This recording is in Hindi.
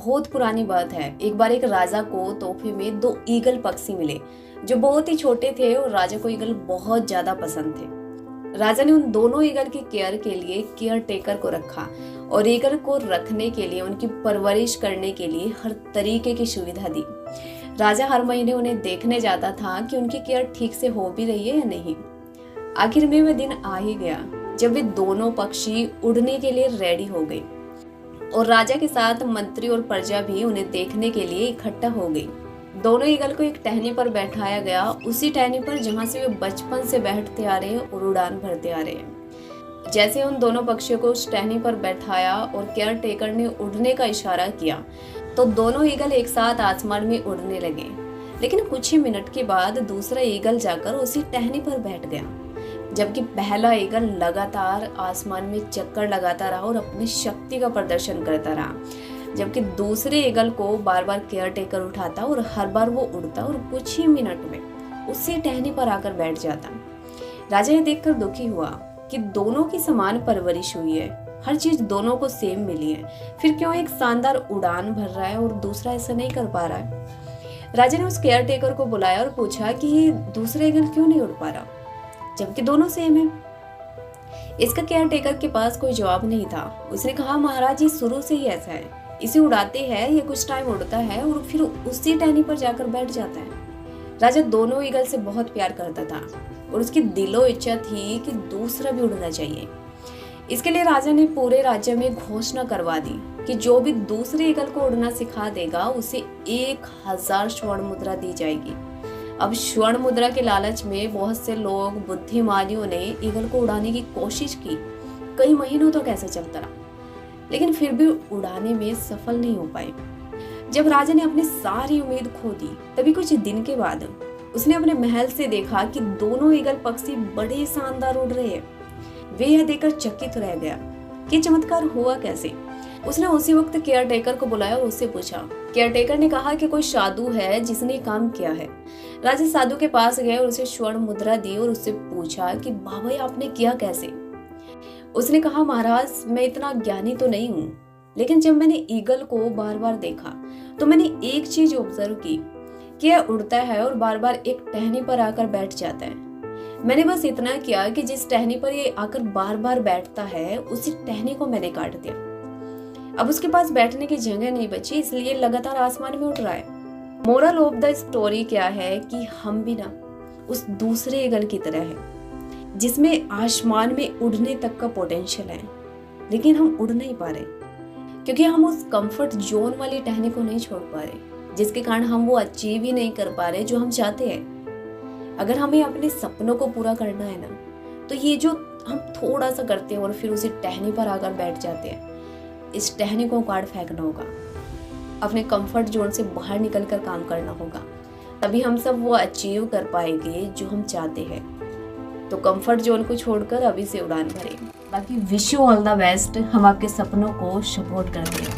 बहुत पुरानी बात है। एक बार एक राजा को तोहफे में 2 ईगल पक्षी मिले जो बहुत ही छोटे थे और राजा को ईगल बहुत ज्यादा पसंद थे। राजा ने उन दोनों ईगल की केयर के लिए केयर टेकर को रखा और ईगल को रखने के लिए, उनकी परवरिश करने के लिए हर तरीके की सुविधा दी। राजा हर महीने उन्हें देखने जाता था कि उनकी केयर ठीक से हो भी रही है या नहीं। आखिर में वह दिन आ ही गया जब वे दोनों पक्षी उड़ने के लिए रेडी हो गए और राजा के साथ मंत्री और प्रजा भी उन्हें देखने के लिए इकट्ठा हो गई। दोनों ईगल को एक टहनी पर बैठाया गया, उसी टहनी पर जहां से वे बचपन से बैठते आ रहे हैं और उड़ान भरते आ रहे हैं। जैसे उन दोनों पक्षियों को उस टहनी पर बैठाया और केयर टेकर ने उड़ने का इशारा किया तो दोनों ईगल एक साथ आसमान में उड़ने लगे। लेकिन कुछ ही मिनट के बाद दूसरा ईगल जाकर उसी टहनी पर बैठ गया, जबकि पहला ईगल लगातार आसमान में चक्कर लगाता रहा और अपनी शक्ति का प्रदर्शन करता रहा, जबकि दूसरे ईगल को बार बार केयर टेकर उठाता और हर बार वो उड़ता और कुछ ही मिनट में उसी टहनी पर आकर बैठ जाता। राजा ये देखकर दुखी हुआ कि दोनों की समान परवरिश हुई है, हर चीज दोनों को सेम मिली है, फिर क्यों एक शानदार उड़ान भर रहा है और दूसरा ऐसा नहीं कर पा रहा है। राजा ने उस केयर टेकर को बुलाया और पूछा कि ये दूसरा ईगल क्यों नहीं उड़ पा रहा जबकि दोनों सेम है। इसका केयर टेकर के पास कोई जवाब नहीं था। उसने कहा, महाराज ये शुरू से ही ऐसा है, इसे उड़ाते हैं, ये कुछ टाइम उड़ता है और फिर उसी टहनी पर जाकर बैठ जाता है। राजा दोनों ईगल से बहुत प्यार करता था और उसकी दिलो इच्छा थी कि दूसरा भी उड़ना चाहिए। इसके लिए राजा ने पूरे राज्य में घोषणा करवा दी कि जो भी दूसरे ईगल को उड़ना सिखा देगा उसे 1000 स्वर्ण मुद्रा दी जाएगी। अब स्वर्ण मुद्रा के लालच में बहुत से लोग, बुद्धिमानियों ने ईगल को उड़ाने की कोशिश की। कई महीनों तक ऐसा चलता रहा, लेकिन फिर भी उड़ाने में सफल नहीं हो पाए। जब राजा ने अपनी सारी उम्मीद खो दी, तभी कुछ दिन के बाद उसने अपने महल से देखा कि दोनों ईगल पक्षी बड़े शानदार उड़ रहे हैं। वे यह देखकर चकित रह गया कि चमत्कार हुआ कैसे। उसने उसी वक्त केयर टेकर को बुलाया और उससे पूछा। केयर टेकर ने कहा कि कोई साधु है जिसने काम किया है। राजा साधु के पास गए और उसे स्वर्ण मुद्रा दी और उससे पूछा कि बाबा आपने किया कैसे। उसने कहा, महाराज मैं इतना ज्ञानी तो नहीं हूँ, लेकिन जब मैंने ईगल को बार बार देखा तो मैंने एक चीज ऑब्जर्व की कि यह उड़ता है और बार बार एक टहनी पर आकर बैठ जाता है। मैंने बस इतना किया कि जिस टहनी पर ये आकर बार बार बैठता है उसी टहनी को मैंने काट दिया। अब उसके पास बैठने की जगह नहीं बची, इसलिए लगातार आसमान में उड़ रहा है। मोरल ऑफ द स्टोरी क्या है कि हम भी ना उस दूसरे ईगल की तरह है जिसमें आसमान में उड़ने तक का पोटेंशियल है, लेकिन हम उड़ नहीं पा रहे क्योंकि हम उस कंफर्ट जोन वाली टहनी को नहीं छोड़ पा रहे, जिसके कारण हम वो अचीव ही नहीं कर पा रहे जो हम चाहते हैं। अगर हमें अपने सपनों को पूरा करना है ना, तो ये जो हम थोड़ा सा करते हैं और फिर उसी टहनी पर आकर बैठ जाते हैं, इस टहनी को काट फेंकना होगा, अपने कंफर्ट जोन से बाहर निकलकर काम करना होगा, तभी हम सब वो अचीव कर पाएंगे जो हम चाहते हैं। तो कंफर्ट जोन को छोड़कर अभी से उड़ान भरें। बाकी wish you all the best, हम आपके सपनों को सपोर्ट करते हैं।